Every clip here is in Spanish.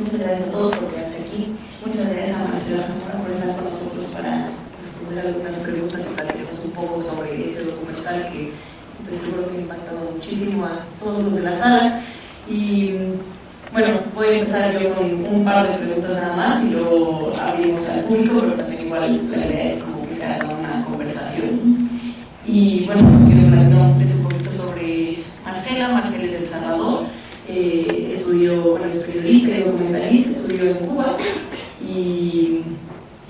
Muchas gracias a todos por quedarse aquí. Muchas gracias a Marcela Zamora por estar con nosotros para responder algunas preguntas y platicarnos un poco sobre este documental que estoy seguro que ha impactado muchísimo a todos los de la sala. Y bueno, voy a empezar yo con un par de preguntas nada más y luego abrimos al público, pero también igual la idea es como que se haga una conversación. Y bueno, quiero platicarles un poquito sobre Marcela. Marcela es de El Salvador, estudió, bueno, es periodista y documentalista, estudió en Cuba y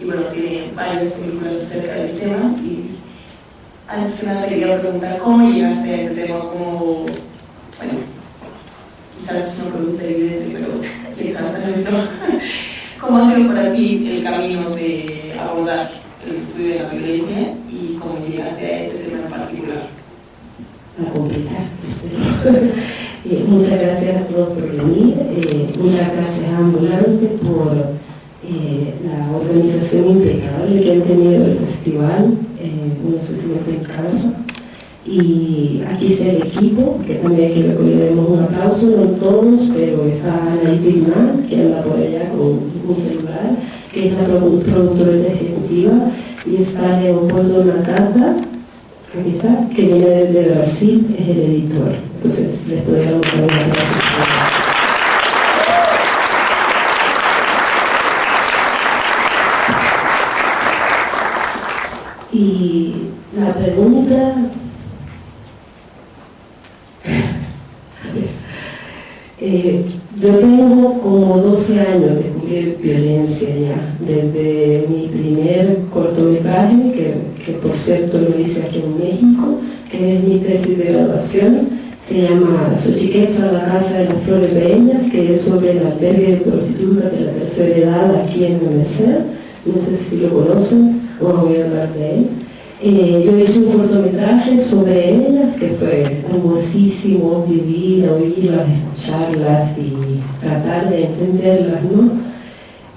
bueno, tiene varias películas acerca del tema. Y antes que nada te quería preguntar cómo llegaste a este tema, cómo, bueno, quizás es una pregunta evidente, pero exactamente no. ¿Cómo ha sido para ti el camino de abordar el estudio de la violencia y cómo llegaste a este tema en particular? A complicarse. Muchas gracias a todos por venir. Muchas gracias a Ambulante por la organización impecable que han tenido el festival. No sé si me está en casa. Y aquí está el equipo, que también quiero que le demos un aplauso, no todos, pero está Ana Itignan, que anda por allá con un celular, que es la productora ejecutiva, y está Leopoldo Nakata, aquí está, que viene desde Brasil, es el editor. Entonces, les podríamos dar un aplauso. Y la pregunta... yo tengo como 12 años de cubrir violencia ya, desde mi primer cortometraje, que por cierto lo hice aquí en México, que es mi tesis de graduación, se llama Xochiquetza, la casa de las flores bellas, que es sobre el albergue de prostitutas de la tercera edad aquí en la Merced. No sé si lo conocen, o voy a hablar de él. Yo hice un cortometraje sobre ellas que fue hermosísimo vivir, oírlas, escucharlas y tratar de entenderlas, ¿no?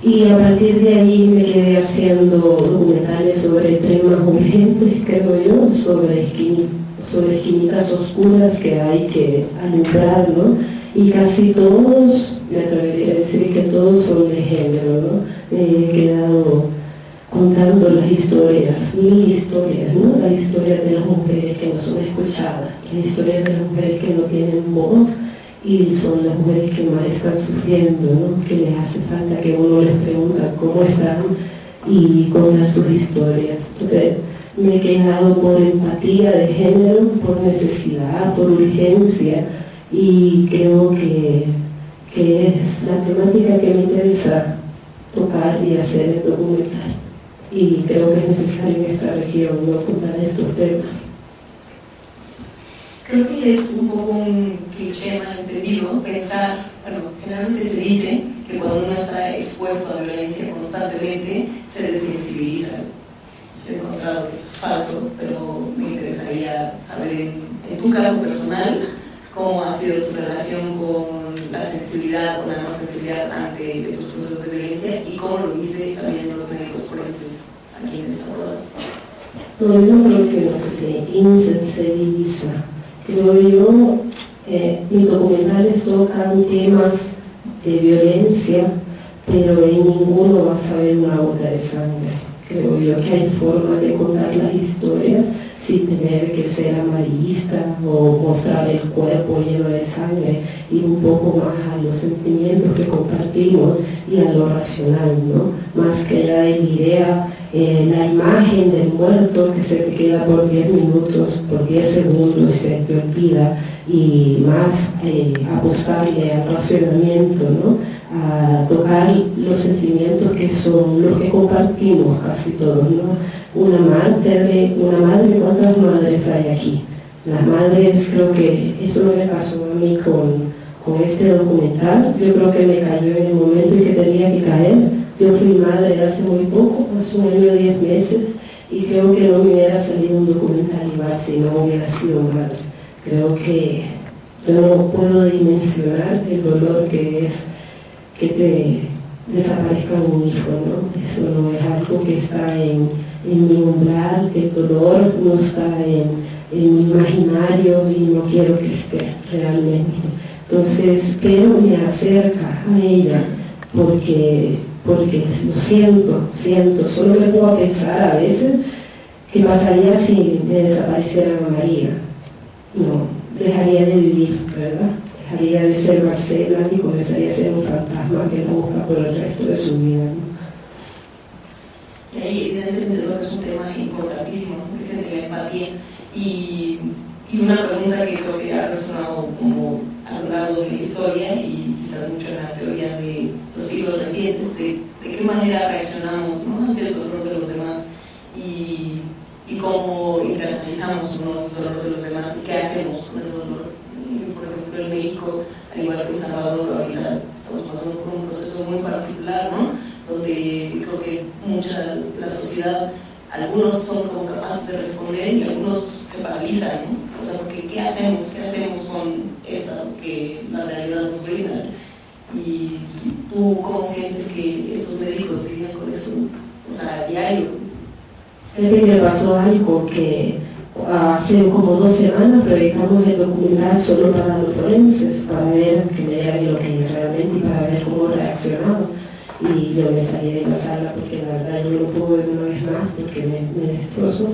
Y a partir de ahí me quedé haciendo documentales sobre temas urgentes, creo yo, sobre esquinitas oscuras que hay que alumbrar, ¿no? Y casi todos, me atrevería a decir que todos son de género, ¿no? Me he quedado contando las historias, mil historias, ¿no? Las historias de las mujeres que no son escuchadas, las historias de las mujeres que no tienen voz y son las mujeres que más están sufriendo, ¿no? Que les hace falta que uno les pregunta cómo están y contar sus historias. Entonces, me he quedado por empatía de género, por necesidad, por urgencia, y creo que es la temática que me interesa tocar y hacer el documental. Y creo que es necesario en esta región no contar estos temas. Creo que es un poco un cliché malentendido pensar, bueno, generalmente se dice que cuando uno está expuesto a violencia constantemente se desensibiliza. Yo he encontrado que es falso, pero me interesaría saber en tu caso personal cómo ha sido tu relación con la sensibilidad o la no sensibilidad ante estos procesos de violencia y cómo lo viste también en los médicos forenses aquí en Salvador. No, yo creo que no se insensibiliza. Creo yo, mis documentales tocan temas de violencia, pero en ninguno vas a ver una gota de sangre. Creo yo que hay formas de contar las historias sin tener que ser amarillista o mostrar el cuerpo lleno de sangre, ir un poco más a los sentimientos que compartimos y a lo racional, ¿no? Más que allá de la idea, la imagen del muerto que se te queda por 10 minutos, por 10 segundos y se te olvida, y más apostarle al racionamiento, ¿no? A tocar los sentimientos que son los que compartimos casi todos, ¿no? Una madre, ¿cuántas madres hay aquí? Las madres, creo que eso no me pasó a mí con este documental. Yo creo que me cayó en el momento en que tenía que caer. Yo fui madre hace muy poco, hace 1 año y 10 meses, y creo que no me hubiera salido un documental igual si no hubiera sido madre. Creo que yo no puedo dimensionar el dolor que es que te desaparezca un hijo, ¿no? Eso no es algo que está en mi umbral del dolor, no está en mi imaginario y no quiero que esté realmente. Entonces, pero me acerca a ella porque lo siento, solo me puedo pensar a veces qué pasaría si me desapareciera María. No, dejaría de vivir, ¿verdad? Dejaría de ser Marcela y comenzaría a ser un fantasma que la busca por el resto de su vida, ¿no? Y ahí evidentemente creo que es un tema importantísimo, ¿no? Que es el de la empatía. Y una pregunta que creo que ha resonado como a lo largo de la historia y quizás mucho en la teoría de los siglos recientes, de qué manera reaccionamos, ¿no?, ante el dolor de los demás y cómo internalizamos, ¿no?, el dolor de los demás y qué hacemos con ese dolor. Por ejemplo, en México, al igual que en Salvador, ahorita estamos pasando por un proceso muy particular, ¿no?, donde creo que la sociedad, algunos son como capaces de responder y algunos se paralizan, ¿no? O sea, porque ¿qué hacemos con esta que la realidad nos brinda? Y tú, ¿cómo sientes que estos médicos lidian con eso, o sea, a diario? Me pasó algo que hace como 2 semanas proyectamos el documental solo para los forenses, para ver que me digan lo que realmente y para ver cómo reaccionaban. Y yo me salí de la sala porque la verdad yo no puedo ver una vez más porque me destrozó.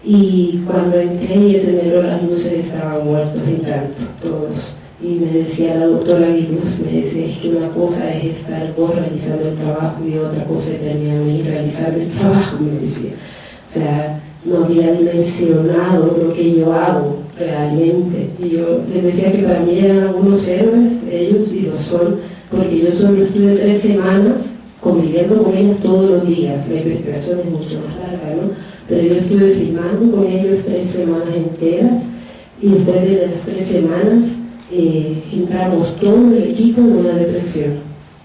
Y cuando entré y encendió las luces estaban muertos en llanto, todos. Y me decía la doctora Aguiluz, me decía, es que una cosa es estar vos realizando el trabajo y otra cosa es verme a mí realizar el trabajo, me decía. O sea, no había dimensionado lo que yo hago realmente. Y yo les decía que para mí eran algunos héroes, ellos, y lo son, porque yo solo estuve 3 semanas conviviendo con ellos todos los días. La investigación es mucho más larga, ¿no? Pero yo estuve filmando con ellos 3 semanas enteras y después de las 3 semanas entramos todo el equipo en una depresión,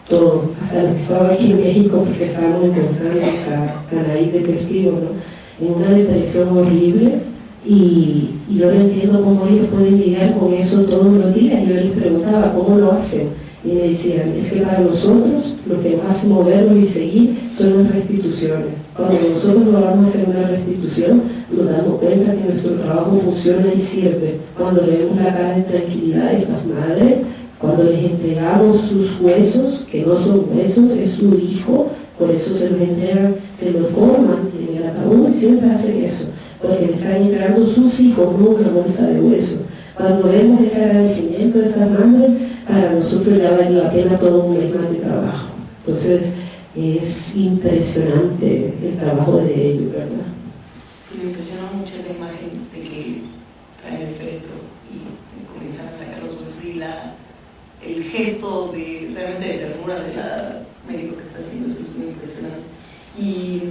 todo, hasta los que estaban aquí en México porque estábamos en Constanza, Anaí de testigo, ¿no?, en una depresión horrible y yo no entiendo cómo ellos pueden lidiar con eso todos los días. Yo les preguntaba cómo lo hacen y me decían, es que para nosotros lo que nos hace movernos y seguir son las restituciones. Cuando nosotros logramos hacer una restitución, nos damos cuenta que nuestro trabajo funciona y sirve. Cuando le vemos la cara de tranquilidad a estas madres, cuando les entregamos sus huesos, que no son huesos, es su hijo, por eso se los entregan, se los forman en el ataúd, siempre hacen eso, porque le están entregando sus hijos, no una bolsa de hueso. Cuando vemos ese agradecimiento de esas madres, para nosotros ya vale la pena todo un mes más de trabajo. Entonces, es impresionante el trabajo de ellos, ¿verdad? Sí, me impresiona mucho esa imagen de que traen el féretro y comienzan a sacar los huesos y el gesto realmente de ternura de la médico que está haciendo eso es muy impresionante. Y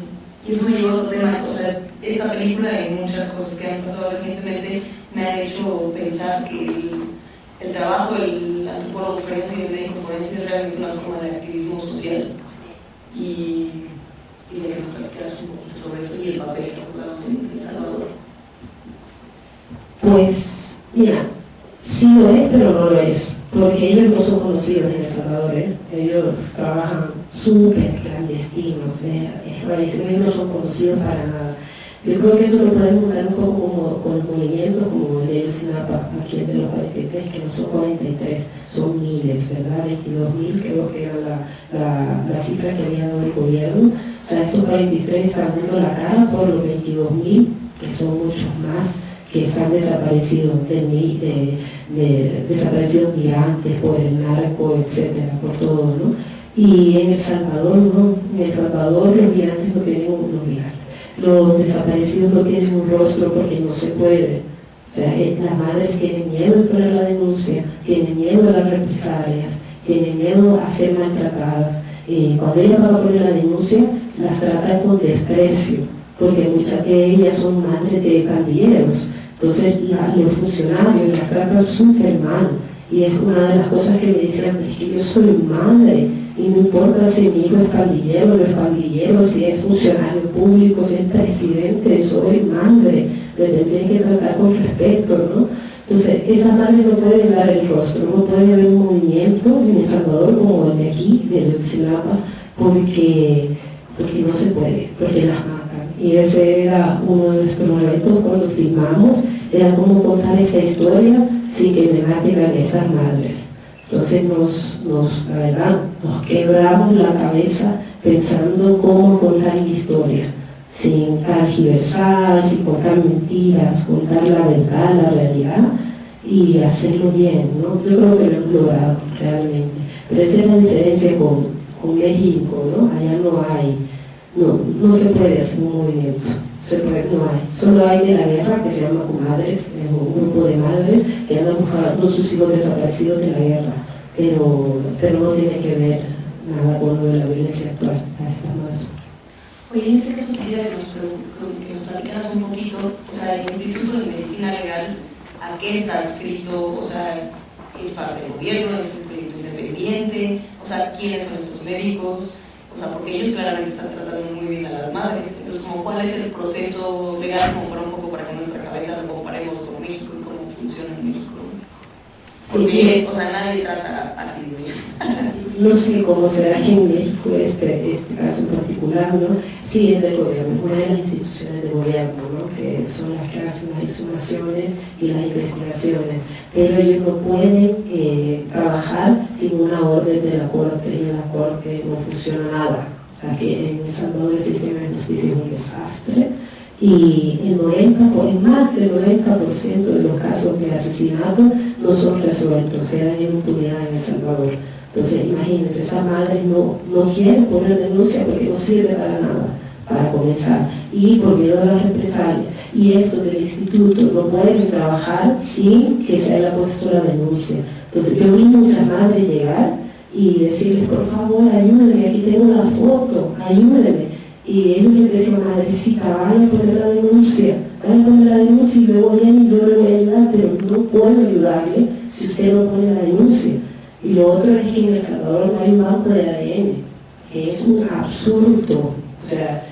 eso me llevó a otro tema, o sea, esta película y muchas cosas que han pasado recientemente me han hecho pensar que el trabajo del antropólogo forense y el médico forense es realmente una forma de activismo social. Y quería que nos platicaras un poquito sobre eso y el papel que ha jugado en El Salvador. Pues, mira, sí lo es, pero no lo es, porque ellos no son conocidos en El Salvador, ¿eh? Ellos trabajan súper clandestinos, es rarísimo, ellos no son conocidos para nada. Yo creo que eso lo podemos juntar un poco como con los movimientos como el de Ayotzinapa, aquí entre los 43, que no son 43, son miles, ¿verdad? 22.000 creo que era la cifra que había dado el gobierno. O sea, estos 43 están dando la cara por los 22.000, que son muchos más, que están desaparecidos, desaparecidos migrantes por el narco, etcétera, por todo, ¿no? Y en El Salvador, ¿no? En El Salvador los migrantes no tienen los migrantes. Los desaparecidos no tienen un rostro porque no se puede. O sea, las madres tienen miedo de poner la denuncia, tienen miedo a las represalias, tienen miedo a ser maltratadas. Cuando ellas van a poner la denuncia, las tratan con desprecio, porque muchas de ellas son madres de pandilleros. Entonces, los funcionarios las tratan súper mal. Y es una de las cosas que me decían, es que yo soy madre, y no importa si mi hijo es pandillero, no es pandillero, si es funcionario público, si es presidente, soy madre, le tendría que tratar con respeto, ¿no? Entonces, esas madres no pueden dar el rostro, no puede haber un movimiento en El Salvador como el de aquí, de Ayotzinapa, porque no se puede, porque las matan. Y ese era uno de nuestros retos cuando filmamos, era cómo contar esta historia sin que me maten a esas madres. Entonces la verdad, nos quebramos la cabeza pensando cómo contar la historia, sin tergiversar, sin contar mentiras, contar la verdad, la realidad y hacerlo bien, ¿no? Yo creo que lo hemos logrado realmente. Pero esa es la diferencia con México, ¿no? Allá no se puede hacer un movimiento. No hay. Solo hay de la guerra que se llama Comadres, es un grupo de madres que andan buscando sus hijos desaparecidos de la guerra, pero no tiene que ver nada con lo de la violencia actual a estas madres. Oye, en este caso quisiera que nos platicaras un poquito, o sea, el Instituto de Medicina Legal, ¿a qué está adscrito? O sea, ¿es parte del gobierno? ¿Es un proyecto independiente? O sea, ¿quiénes son estos médicos? O sea, porque ellos claramente están tratando muy bien a las madres. Entonces, ¿cuál es el proceso legal como para un poco para que nuestra cabeza lo comparemos con México y cómo funciona en México? Porque, o sea, nadie trata así, ¿no? No sé cómo será aquí en México este caso en particular, ¿no? Sí, es del gobierno, es una de las instituciones del gobierno, ¿no? Que son las que hacen las exhumaciones y las investigaciones, pero ellos no pueden trabajar sin una orden de la Corte, y en la Corte no funciona nada. Aquí en El Salvador el sistema de justicia es un desastre y más del 90% de los casos de asesinato no son resueltos, quedan en impunidad en El Salvador. Entonces, imagínense, esa madre no quiere poner denuncia porque no sirve para nada, para comenzar, y por miedo a las represalias. Y esto del instituto no pueden trabajar sin que se haya puesto la denuncia. Entonces, yo vi muchas madres llegar y decirles, por favor, ayúdenme, aquí tengo la foto, ayúdenme. Y ellos les decían, madrecita, vaya a poner la denuncia y luego viene y yo le voy a ayudar, pero no puedo ayudarle si usted no pone la denuncia. Y lo otro es que en El Salvador no hay un banco de ADN, que es un absurdo. O sea,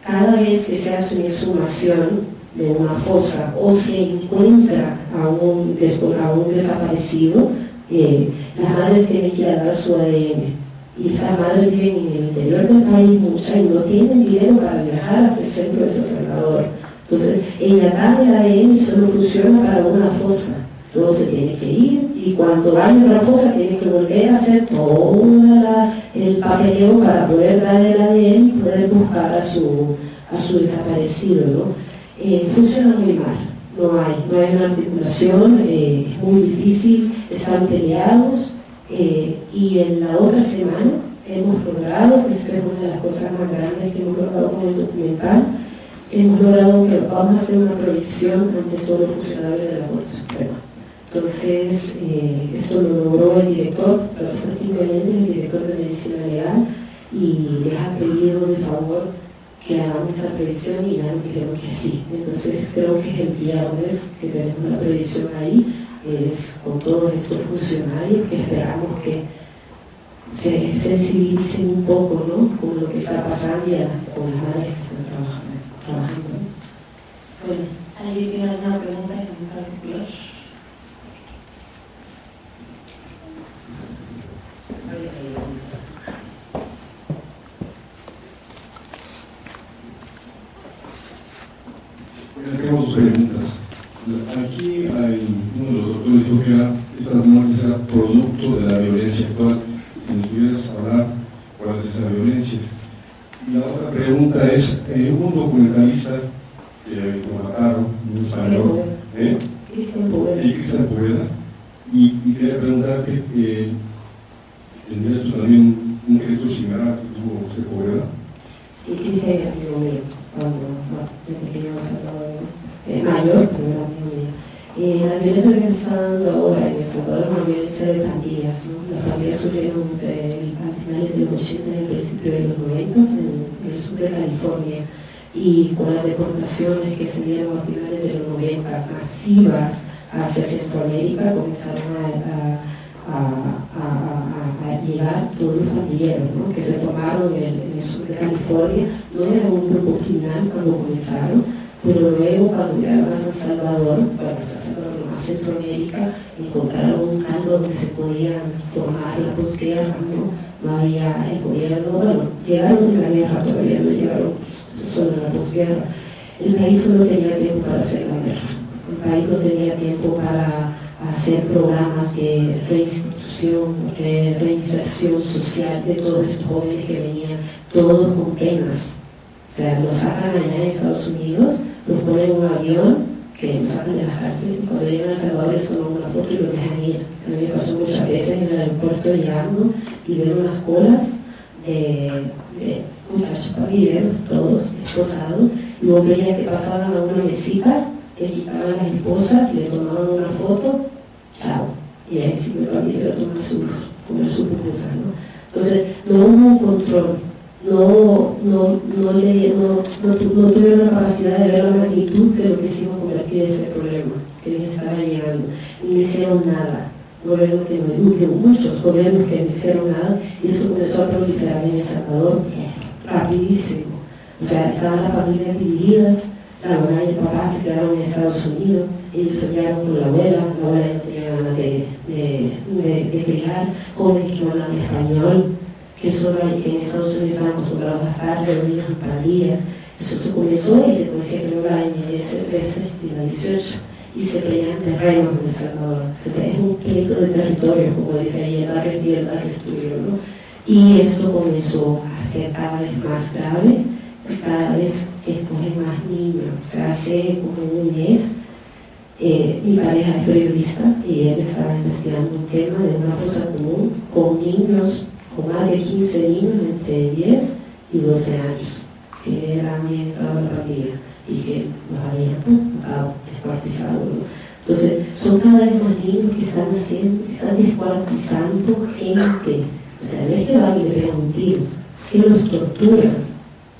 cada vez que se hace una exhumación de una fosa o se encuentra a un desaparecido, las madres tienen que ir a dar su ADN. Y esas madres viven en el interior del país muchas y no tienen dinero para viajar hasta el centro de San Salvador. Entonces, ella da el ADN solo funciona para una fosa. Luego se tiene que ir y cuando vaya a otra fosa tiene que volver a hacer todo el papeleo para poder dar el ADN y poder buscar a su desaparecido, ¿no? Funciona muy mal, no hay una articulación, es muy difícil, están peleados y en la otra semana hemos logrado, que esta es una de las cosas más grandes que hemos logrado con el documental, hemos logrado que vamos a hacer una proyección ante todos los funcionarios de la Corte Suprema. Entonces, esto lo logró el director, Francisco Meléndez, el director de Medicina Legal, y les ha pedido de favor que hagamos esta proyección y ya nos dijeron que sí. Entonces, creo que es el viernes que tenemos la proyección ahí, es con todos estos funcionarios que esperamos que se sensibilicen un poco, ¿no?, con lo que está pasando y con las madres que están trabajando. Bueno, ¿alguien tiene alguna pregunta en particular? Tenemos dos preguntas. Aquí hay uno de los doctores dijo que estas muertes eran producto de la violencia actual. Si nos pudieras hablar cuál es esa violencia. Y la otra pregunta es, hubo un documentalista que lo mataron, un español, Cristian Poveda, y quería preguntarte, ¿tendrías tú también un crédito similar al que tuvo José Poveda? Sí, Cristian era amigo mío, desde que yo Salvador, mayor, pero era amigo mío. La violencia que se está dando ahora en El Salvador es una violencia de pandillas, ¿no? Las pandillas surgieron a finales de los 80 y al principio de los 90 en el sur de California, y con las deportaciones que se dieron a finales de los 90 masivas hacia Centroamérica, comenzaron a llegar todos los pandilleros, ¿no?, que se formaron en el sur de California. No era un grupo criminal cuando comenzaron, pero luego cuando llegaron a San Salvador, para que San Salvador, a Centroamérica, encontraron un caldo donde se podían formar la posguerra, no había el gobierno, bueno, llegaron en la guerra, todavía no llegaron solo en la posguerra. El país solo tenía tiempo para hacer la guerra, el país no tenía tiempo para hacer programas de reinstitución reintegración, reinserción social de todos estos jóvenes que venían todos con penas. O sea, los sacan allá en Estados Unidos, los ponen en un avión, que los sacan de la cárcel, y cuando llegan a El Salvador les toman una foto y los dejan ir. A mí me pasó muchas veces en el aeropuerto llegando y ver unas colas de muchachos parideros, todos esposados, y vos veías que pasaban a una mesita, le quitaban a las esposas, le tomaban una foto, chao, y ahí sí me paridero tomar sus pupusas, ¿no? Entonces, no hubo un control, no tuvieron la capacidad de ver la magnitud de lo que hicimos convertir ese problema que les estaba llegando, y no hicieron nada. Gobiernos que muchos gobiernos que no hicieron nada, y eso comenzó a proliferar en El Salvador rapidísimo. O sea, estaban las familias divididas, la mamá y el papá se quedaron en Estados Unidos, ellos se quedaron con la abuela no tenía ganas de criar, jóvenes que hablan español, que en Estados Unidos están acostumbrados a estar reunidos en pandillas. Eso se comenzó y se conocía creo el año ese 13 y la 18. Y se pelean terrenos en El Salvador. Es un pleito de territorio, como dice ahí, el barrio y el barrio estudio, ¿no? Y esto comenzó a ser cada vez más grave, y cada vez escogen más niños. O sea, hace como un mes, mi pareja es periodista y él estaba investigando un tema de una fosa común con niños, con más de 15 niños entre 10 y 12 años, que eran entrados a la pandilla y que los habían matado, descuartizado, ¿no? Entonces, son cada vez más niños que están descuartizando gente. O sea, no es que van y le pegan un tiro, es que los torturan.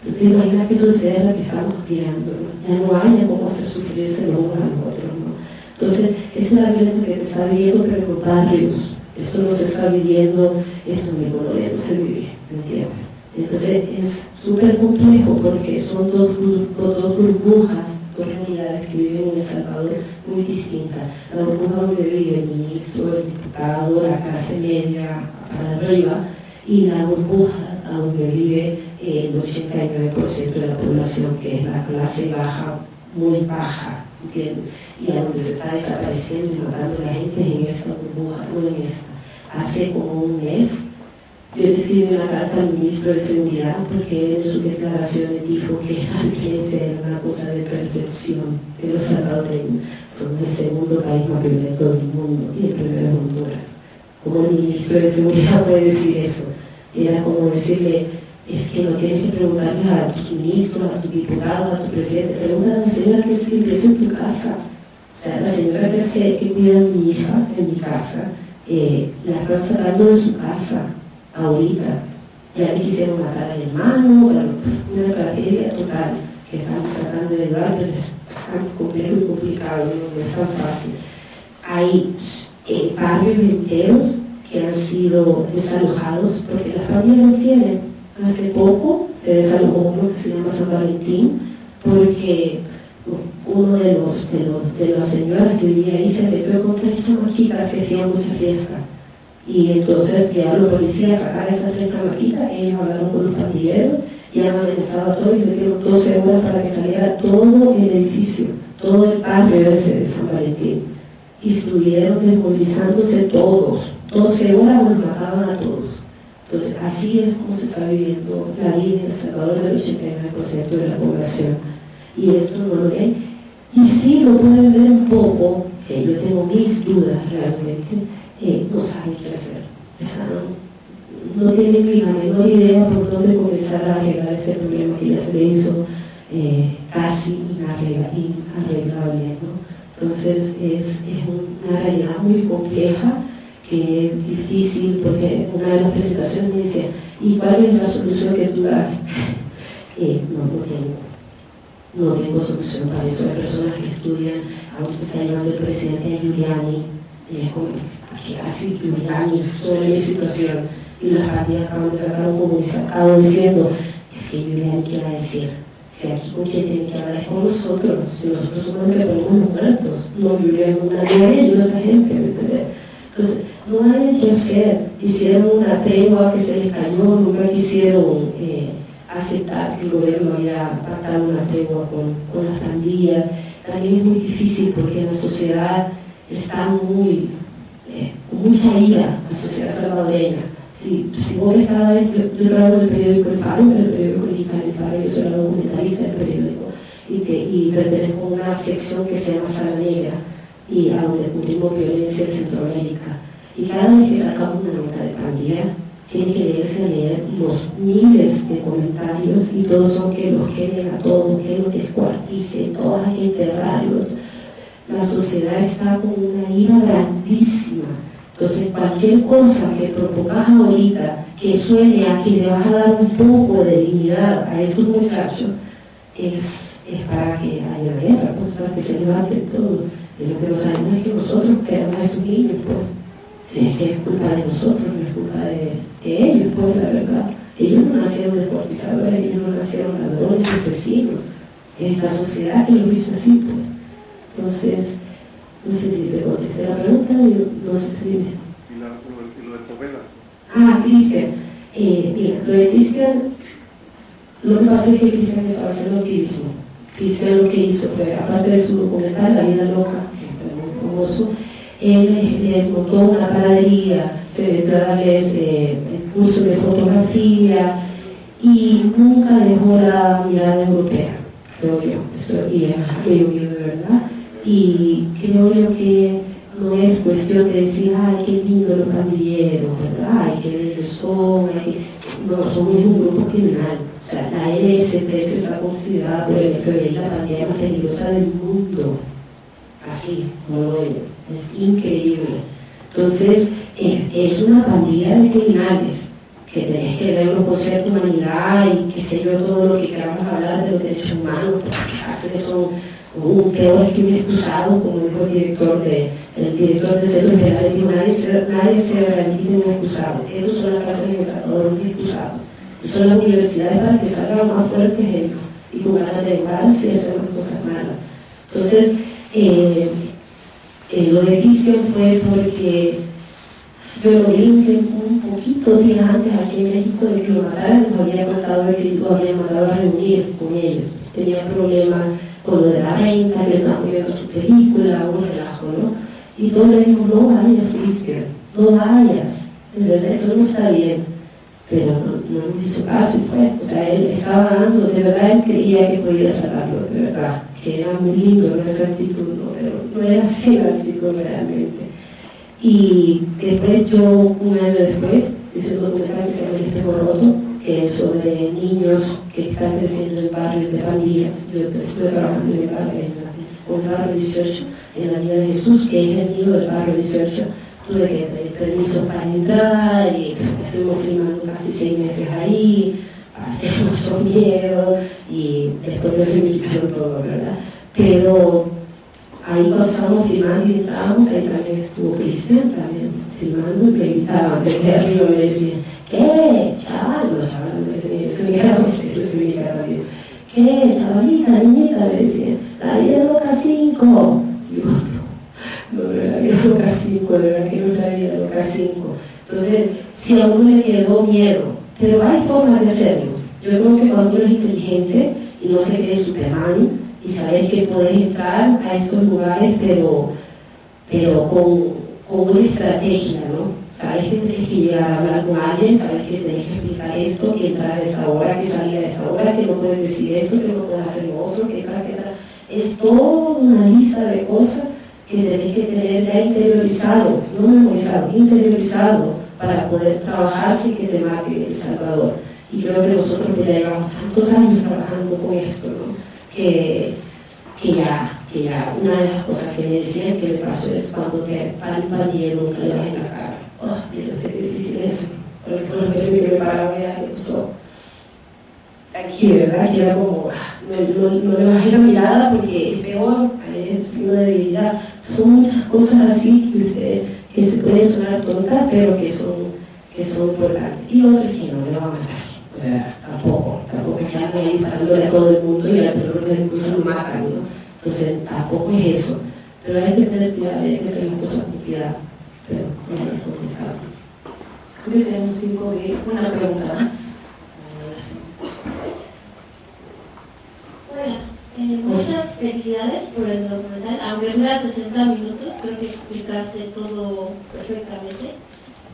Entonces, imagina qué sociedad es la que estamos criando, ¿no? Ya no haya cómo hacer sufrirse los unos a los otros, ¿no? Entonces, esa es la violencia que se está viviendo, pero en los barrios. Esto no se está viviendo, esto en mi colonia no se vive, ¿me entiendes? Entonces es súper complejo porque son dos burbujas, dos realidades que viven en El Salvador muy distintas. La burbuja donde vive el ministro, el diputado, la clase media para arriba, y la burbuja donde vive el 89% de la población, que es la clase baja, muy baja, ¿entiendes? Y a donde se está desapareciendo y matando a la gente en esta burbuja, no en esta. Hace como un mes yo escribí una carta al ministro de Seguridad porque él en sus declaraciones dijo que la violencia era una cosa de percepción, que los salvadoreños son el segundo país más violento del mundo y el primero es Honduras. ¿Cómo el ministro de Seguridad puede decir eso? Era como decirle, es que no tienes que preguntarle a tus ministros, a tu diputado, a tu presidente, pregunta a la señora que se empieza en tu casa. O sea, la señora que cuida a mi hija en mi casa, la están sacando de su casa ahorita. Ya quisieron matar al hermano, una tragedia total que estamos tratando de ayudar, pero es bastante complejo y complicado, no es tan fácil. Hay barrios enteros que han sido desalojados porque las familias no quieren. Hace poco se desalojó uno que se llama San Valentín porque uno de las señoras que vivía ahí se metió con 3 chamaquitas que hacían mucha fiesta. Y entonces ya los policías sacaron esas 3 chamaquitas, ellos hablaron con los pandilleros y han amenazado a todos y le dieron 12 horas para que saliera todo el edificio, todo el barrio ese de San Valentín. Y estuvieron desmovilizándose todos, 12 horas los mataban a todos. Entonces así es como se está viviendo la vida en El Salvador del 89% de la población. Y esto no lo ven. Y sí lo pueden ver un poco, que yo tengo mis dudas realmente, no saben qué hacer. No tienen ni la menor idea por dónde comenzar a arreglar este problema que ya se le hizo casi inarreglable, ¿no? Entonces es una realidad muy compleja, que es difícil, porque una de las presentaciones me decía, ¿y cuál es la solución que tú das? No tengo solución para eso. Hay personas que estudian, ahorita está llamando el presidente a Giuliani, que así Giuliani sobre mi situación, y las partidas acaban de sacar un comunicado diciendo, es que Giuliani quiere decir, si aquí con quien tiene que hablar es con nosotros, si nosotros somos los que ponemos los muertos, no Giuliani, no ellos, esa gente, ¿me entiendes? Entonces, no hay que hacer. Hicieron una tregua que se les cayó, nunca quisieron aceptar que el gobierno había pactado una tregua con las pandillas. También es muy difícil porque la sociedad está con mucha ira, la sociedad salvadoreña. Si vos ves cada vez, yo trabajo en el periódico El Faro, en el periódico digital El Faro, yo soy la documentalista del periódico, y pertenezco a una sección que se llama Sala Negra, y a donde cubrimos violencia en Centroamérica. Y cada vez que sacamos una nota de pandilla, tiene que leer los miles de comentarios, y todos son que los quemen a todos, que los descuarticen, todos hay que enterrarlos. La sociedad está con una ira grandísima. Entonces cualquier cosa que provocas ahorita, que suene a que le vas a dar un poco de dignidad a estos muchachos, es para que haya guerra, pues, para que se levanten todos. Y lo que no sabemos es que nosotros queremos a esos niños, pues. Si es que es culpa de nosotros, no es culpa de ellos, pues, la verdad. Ellos no nacieron descuartizadores, ellos no nacieron ladrones, asesinos. Es esta sociedad que los hizo así, pues. Entonces, no sé si te contesté la pregunta, no sé si... ¿Y lo de Poveda? Ah, Cristian. Mira, lo de Cristian, lo que pasó es que Cristian estaba haciendo activismo. Cristian lo que hizo fue, aparte de su documental, La Vida Loca, que fue muy famoso, él les montó una panadería, se metió a darles el curso de fotografía y nunca dejó la mirada europea, creo yo. Creo yo de verdad. Y creo yo que no es cuestión de decir, ay, qué lindo los pandilleros, ¿verdad? Ay, qué bellos son, no, son un grupo criminal. O sea, la MS-13 está considerada por el FBI la pandilla más peligrosa del mundo. Así, como lo ven. Es increíble. Entonces, es una pandilla de criminales que tenés que ver los conceptos de humanidad y qué sé yo, todo lo que queramos hablar de los derechos humanos, porque hacen son peor que un excusado, como dijo el director de Centros Penales, dijo, nadie se rehabilita en un excusado. Esos son las clases de pensadores, un excusado. Son las universidades para que salgan más fuertes ellos y con ganas de vengarse y hacer las cosas malas. Entonces, lo de Cristian fue porque yo lo vi un poquito días antes aquí en México de que lo mataran, nos había contado de que lo habían mandado a reunir con ellos. Tenía problemas con lo de la renta, que estaban viendo su película, un relajo, ¿no? Y todos le dijimos, no vayas, Cristian, no vayas, de verdad eso no está bien. Pero no nos hizo caso y fue. O sea, él estaba dando, de verdad él creía que podía salvarlo, de verdad, que era muy lindo nuestra actitud, ¿no? Pero no era así la actitud realmente. Y después yo, un año después, hice un documental que se llama El Espejo Roto, que es sobre niños que están creciendo en barrios de pandillas. Yo estuve trabajando en el barrio, con el barrio 18, en la vida de Jesús, que es el niño del barrio 18. Tuve que pedir permiso para entrar y estuvimos filmando casi 6 meses ahí, hacía mucho miedo y después se me quitaron todo, ¿verdad? Pero ahí cuando estábamos filmando y entrábamos, ahí también estuvo Cristian también filmando y me invitaban desde arriba, me decían, ¿qué? Chaval, los chavales me decían, eso me quedaba bien. ¿Qué? Chavalita, niñita, me decían, la vida loca 5. No era la vida loca 5, de verdad que no es la vida loca 5. Entonces, si a uno le quedó miedo, pero hay formas de hacerlo. Yo creo que cuando uno es inteligente y no se cree Superman y sabes que puedes entrar a estos lugares, pero con una estrategia, ¿no? Sabes que tienes que llegar a hablar con alguien, sabes que tienes que explicar esto, que entrar a esta hora, que salir a esta hora, que no puedes decir esto, que no puedes hacer lo otro, que tal. Es toda una lista de cosas que tenés que tener ya interiorizado, no memorizado, interiorizado para poder trabajar sin que te marque El Salvador. Y creo que nosotros pues, ya llevamos tantos años trabajando con esto, ¿no? que ya una de las cosas que me decían que me pasó es cuando te paran un pandillero, nunca le vas en la cara. Oh, Dios, qué difícil eso. Porque con las veces que me paraba ya que pasó. Aquí, ¿verdad? Que era como, no le bajé la mirada porque es peor, es signo de debilidad. Son muchas cosas así que se pueden sonar tontas, pero que son importantes. Y otras que no le van a matar. O sea, tampoco es que anden ahí disparándole a todo el mundo y a todos los incluso lo matan, ¿no? Entonces, tampoco es eso. Pero hay que tener cuidado, hay que hacer las cosas con cuidado. Pero no me contestado. Creo que tenemos tiempo de una pregunta más. Muchas felicidades por el documental, aunque dura 60 minutos, creo que explicaste todo perfectamente.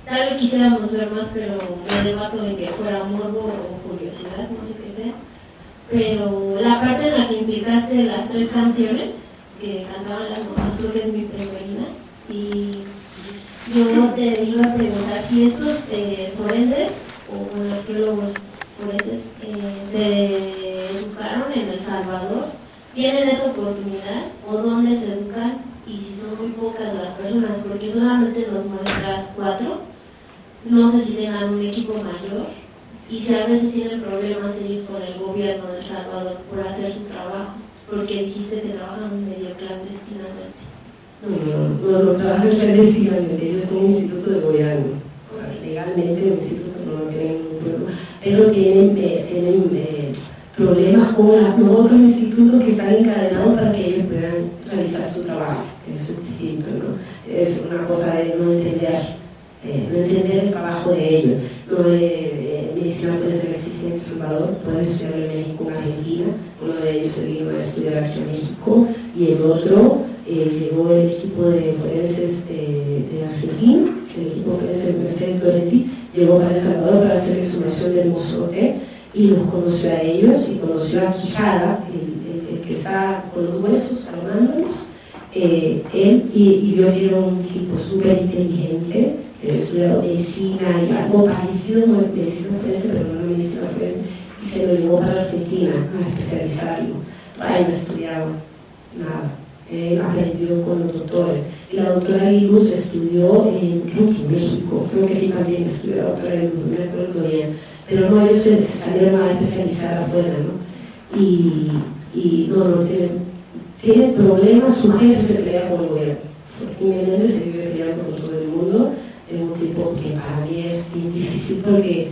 tal vez quisiéramos ver más, pero me debato en que fuera morbo o curiosidad, no sé qué sea. Pero la parte en la que implicaste las 3 canciones que cantaban las mamás, creo que es mi preferida. Y yo te iba a preguntar si estos forenses o arqueólogos forenses se educaron en El Salvador, tienen esa oportunidad o dónde se educan, y si son muy pocas las personas, porque solamente nos muestras 4, no sé si tengan un equipo mayor y si a veces tienen problemas ellos con el gobierno de El Salvador por hacer su trabajo, porque dijiste que trabajan medio clandestinamente. No trabajan clandestinamente, ellos son un instituto de gobierno. O sea, legalmente el instituto no tiene ningún problema, pero tienen problemas con los otros institutos que están encadenados para que ellos puedan realizar su trabajo. Eso es distinto, ¿no? Es una cosa de no entender el trabajo de ellos. Medicina forense no existe en El Salvador, pueden estudiar en México, en Argentina. Uno de ellos se vino a estudiar aquí en México y el otro llegó el equipo de forenses de Argentina, el equipo forense de Mercedes Toretti, llegó para El Salvador para hacer exhumación del mozote y los conoció a ellos y conoció a Quijada, el que está con los huesos armándolos, él, y vio que era un tipo súper inteligente, que había estudiado medicina y algo parecido con medicina forense, pero no medicina forense, y se lo llevó para Argentina a especializarlo. Ahí no estudiaba nada. Aprendió con los doctores. Y la doctora Luz estudió creo que en México, creo que aquí también estudió la doctora Luz, no me acuerdo bien, pero no, ellos se salieron a especializar afuera, ¿no? Y no tiene problemas, su jefe se pelea con el gobierno. Fortín Menéndez se vive peleando con todo el mundo, es un tipo que para mí es bien difícil porque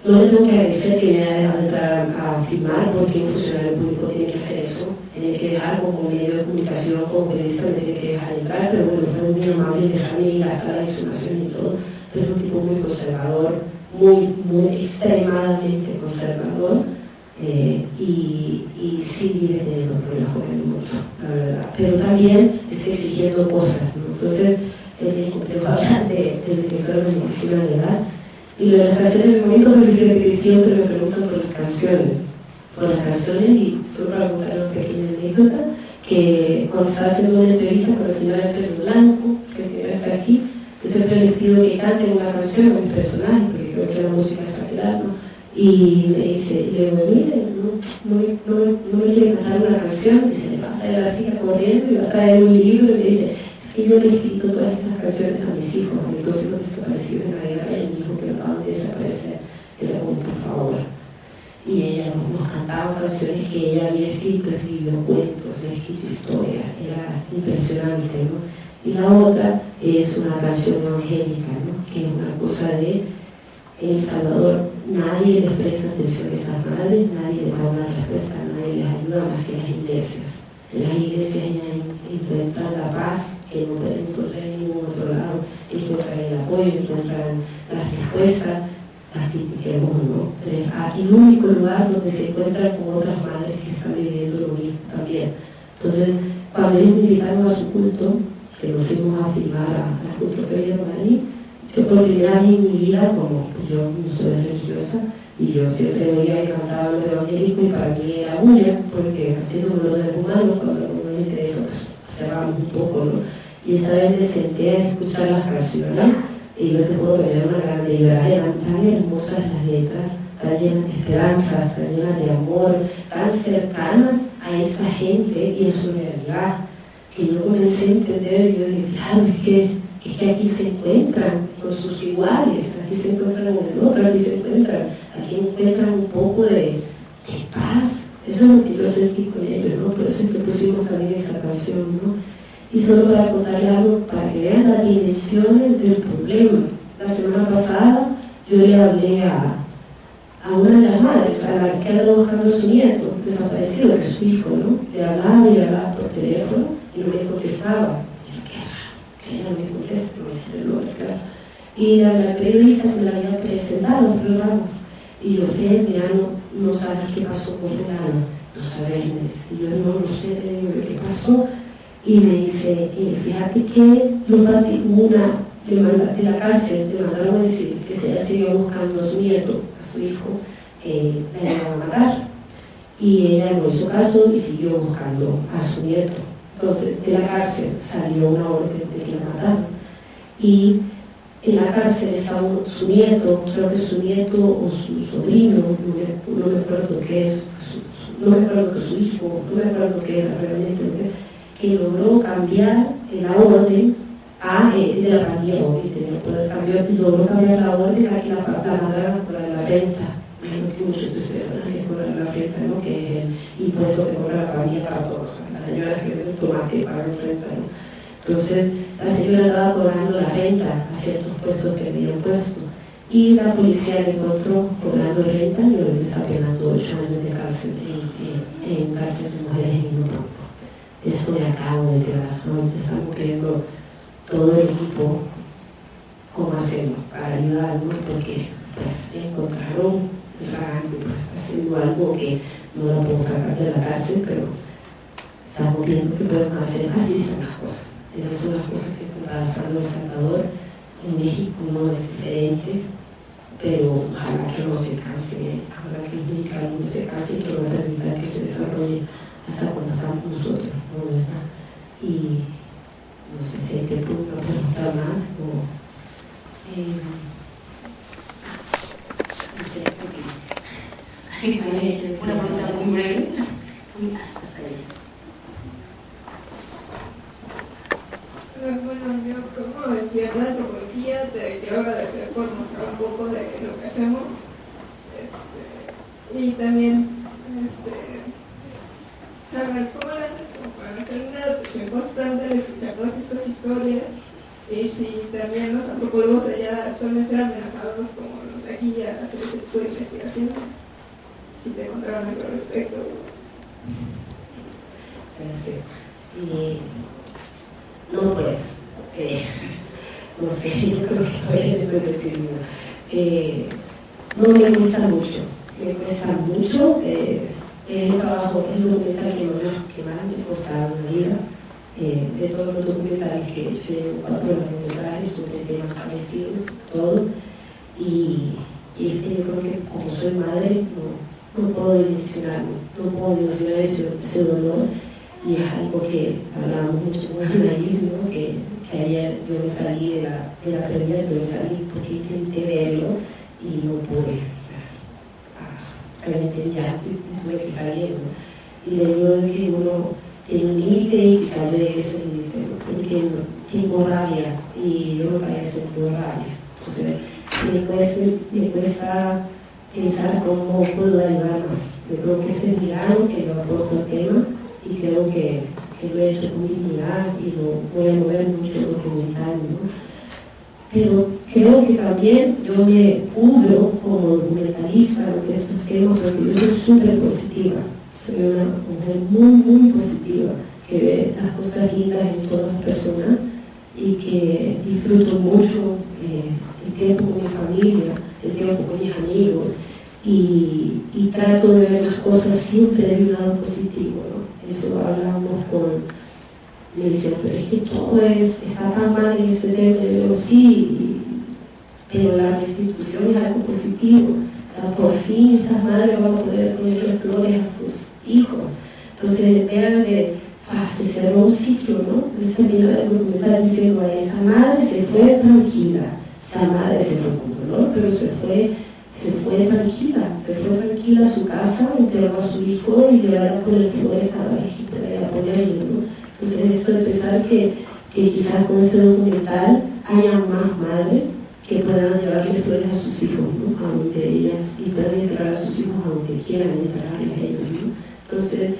no le tengo que agradecer que me haya dejado entrar a firmar, porque un funcionario público tiene que hacer eso, tiene que dejar como medio de comunicación, como periodista, me tiene que dejar entrar, pero bueno, fue muy amable dejarme ir a la sala de exhumación y todo, pero es un tipo muy conservador, muy extremadamente conservador, y sí vive teniendo problemas con el mundo, la verdad, pero también está exigiendo cosas, ¿no? Entonces, me complejo hablar del director de medicina legal. Y lo de las canciones es bonito porque que siempre me preguntan por las canciones, y solo para contar una pequeña anécdota, que cuando estaba haciendo una entrevista con la señora de pelo blanco, que está aquí, yo siempre les pido que canten una canción a mis personajes, porque creo que la música es sagrada, ¿no? Y me dice, le digo, mire, no me quiere cantar una canción, y se le va a traer la silla corriendo y va a traer un libro, y me dice, y yo le he escrito todas estas canciones a mis hijos, a mis 2 hijos desaparecidos en la guerra, y mi hijo que acaban de desaparecer, era como, por favor. Y ella nos cantaba canciones que ella había escrito, escribió cuentos, había escrito historia, era impresionante, ¿no? Y la otra es una canción evangélica, ¿no? Que es una cosa de El Salvador, nadie les presta atención a esas madres, nadie les da una respuesta, nadie les ayuda más que las iglesias. En las iglesias ya encuentran la paz que no pueden encontrar en ningún otro lado, encuentran el apoyo, encuentran las respuestas, las critiquemos o no. Pero es el único lugar donde se encuentran con otras madres que están viviendo lo mismo también. Entonces, cuando ellos me invitaron a su culto, que nos fuimos a filmar al culto que vieron ahí, yo por primera vez en mi vida, como pues yo no soy religiosa, y yo siempre oía y cantaba lo evangélico, y para mí era bulla, porque así somos los seres humanos, cuando normalmente eso cerramos un poco, ¿no? Y esa vez me senté a escuchar las canciones, y yo te juro que me dio una gana de llorar, eran tan hermosas las letras, tan llenas de esperanzas, tan llenas de amor, tan cercanas a esa gente y a su realidad, que yo comencé a entender, y yo dije, claro, es que aquí se encuentran con sus iguales, aquí se encuentran con el otro, aquí encuentran un poco de paz. Eso es lo que yo sentí con ellos, ¿no? Por eso es que pusimos también esa canción, ¿no? Y solo para contarle algo, para que vean las dimensiones del problema. La semana pasada yo le hablé a una de las madres, a la que anda buscando a su nieto desaparecido, que es su hijo, ¿no? Le hablaba por teléfono y no me contestaba. Ella no me contesta, me dice el nombre, claro. Y la periodista que me la había presentado, Florano, y yo, Fred, mira, no sabes qué pasó con Florano, no sabes, y yo no sé, le digo, ¿qué pasó? Y me dice, fíjate que hubo de la cárcel le mandaron a decir que si ella seguía buscando a su nieto, a su hijo, la iban a matar. Y ella no hizo caso y siguió buscando a su nieto. Entonces, de la cárcel salió una orden de que la mataron. Y en la cárcel estaba su nieto, creo que su nieto o su sobrino, no me acuerdo qué es, no me acuerdo que su hijo, no me acuerdo qué era realmente, que logró cambiar la orden de la pandilla, logró cambiar la orden a que la mandaran a cobrar la renta. Que muchos de ustedes saben que cobrar la renta, ¿no? Que es el impuesto que cobra la pandilla para todos. Las señoras que venden tomate pagan renta, ¿no? Entonces, la señora estaba cobrando la renta a ciertos puestos que habían puesto. Y la policía le encontró cobrando renta y les está penando 8 años de cárcel en cárcel de mujeres en un campo. Esto me acabo de enterar, ¿no? Estamos viendo todo el equipo cómo hacerlo para ayudarnos, porque pues encontraron haciendo algo que no lo puedo sacar de la cárcel, pero estamos viendo que podemos hacer. Así están las cosas. Esas son las cosas que están pasando en El Salvador. En México no es diferente, pero ojalá que no se canse, ojalá que el mexicano no se canse y que no permita que se desarrolle hasta cuando estamos nosotros, ¿no? ¿Verdad? Y no sé si hay tiempo para preguntar más o... no sé, una pregunta muy breve. Bueno, yo como estudiante de antropología te quiero agradecer por mostrar un poco de lo que hacemos y también saber cómo lo haces como para no tener una adaptación constante de escuchar todas estas historias, y si también los antropólogos allá suelen ser amenazados como los de aquí a hacer ese tipo de investigaciones, si te encontraron algo al respecto. Gracias. No, pues, no sé, yo creo que todavía estoy deprimida. No me cuesta mucho, el trabajo, el documental que más me ha costado en la vida. De todos los documentales que he hecho, llevo 4 largometrajes sobre temas parecidos, todo. Y yo creo que como soy madre, no puedo dimensionar ese dolor. Y es algo que hablamos mucho con Anaís, ¿no? que ayer yo me salí de la premier, yo me salí porque intenté verlo y no pude. Realmente ya tuve que salir, ¿no? Y le digo que uno tiene un límite y sale de ese límite, ¿no? Porque tengo rabia y yo no parece sentir rabia. Entonces me cuesta pensar cómo puedo ayudar más. Yo creo que ese es mi lado, que lo aporto al tema. Y creo que lo he hecho con dignidad y lo voy a mover mucho documental, ¿no? Pero creo que también yo me cubro como documentalista de estos temas porque yo soy súper positiva, soy una mujer muy, muy positiva, que ve las cosas lindas en todas las personas y que disfruto mucho el tiempo con mi familia, el tiempo con mis amigos y trato de ver las cosas siempre de un lado positivo, ¿no? Eso hablamos me dicen, pero es que todo está tan mal en este tema. Y yo, sí, pero la restitución es algo positivo. O sea, por fin estas madres van a poder ponerle flores a sus hijos. Entonces, en vez de cerrar un ciclo, ¿no? Esta señora del documental diciendo, esa madre se fue tranquila, esa madre se fue con dolor, pero se fue tranquila a su casa, entregó a su hijo y le va a poner flores cada vez que pueda ponerle, ¿no? Entonces esto de pensar que quizás con este documental haya más madres que puedan llevarle flores a sus hijos, ¿no? A donde ellas, y puedan entrar a sus hijos a donde quieran entrarle a ellos, ¿no? Entonces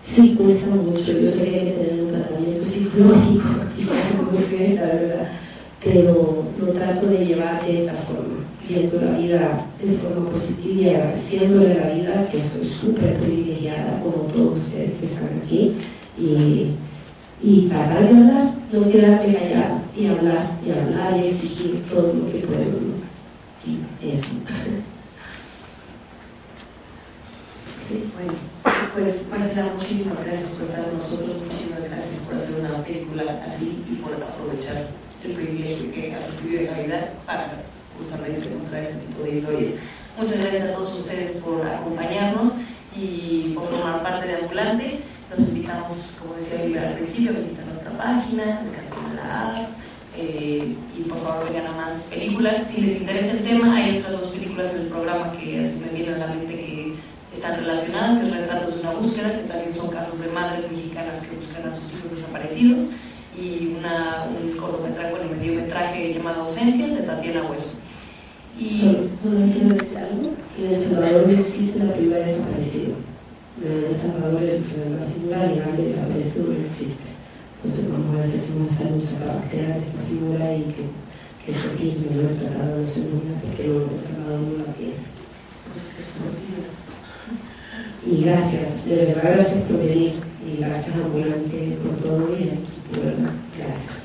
sí cuesta mucho, yo sé que hay que tener un tratamiento psicológico, quizás no sé, la verdad, pero lo trato de llevar de esta forma, viendo la vida de forma positiva y agradeciéndole la vida, que soy súper privilegiada como todos ustedes que están aquí, y tratar de hablar, no quedarme callada y hablar y exigir todo lo que puedo, ¿no? Y eso. Sí, bueno, pues Marcela, muchísimas gracias por estar con nosotros, muchísimas gracias por hacer una película así y por aprovechar el privilegio que ha recibido de Navidad para justamente mostrar este tipo de historias. Muchas gracias a todos ustedes por acompañarnos y por formar parte de Ambulante. Los invitamos, como decía Olivia al principio, a visitar nuestra página, descarguen la app y por favor vengan a más películas. Si les interesa el tema, hay otras 2 películas en el programa que así me vienen a la mente que están relacionadas, el Retratos de una búsqueda, que también son casos de madres mexicanas que buscan a sus hijos desaparecidos, y un cortometraje, bueno, mediometraje llamado Ausencias, de Tatiana Hueso. Y solo quiero decir algo, que en El Salvador no existe la figura de desaparecido. En El Salvador la figura legal de desaparecido no existe. Entonces vamos a ver si hacemos esta lucha para crear esta figura y que se firme el Tratado de Naciones Unidas, porque El Salvador no la tiene. Y gracias, de verdad gracias por venir y gracias a Ambulante por todo y aquí, de verdad, gracias.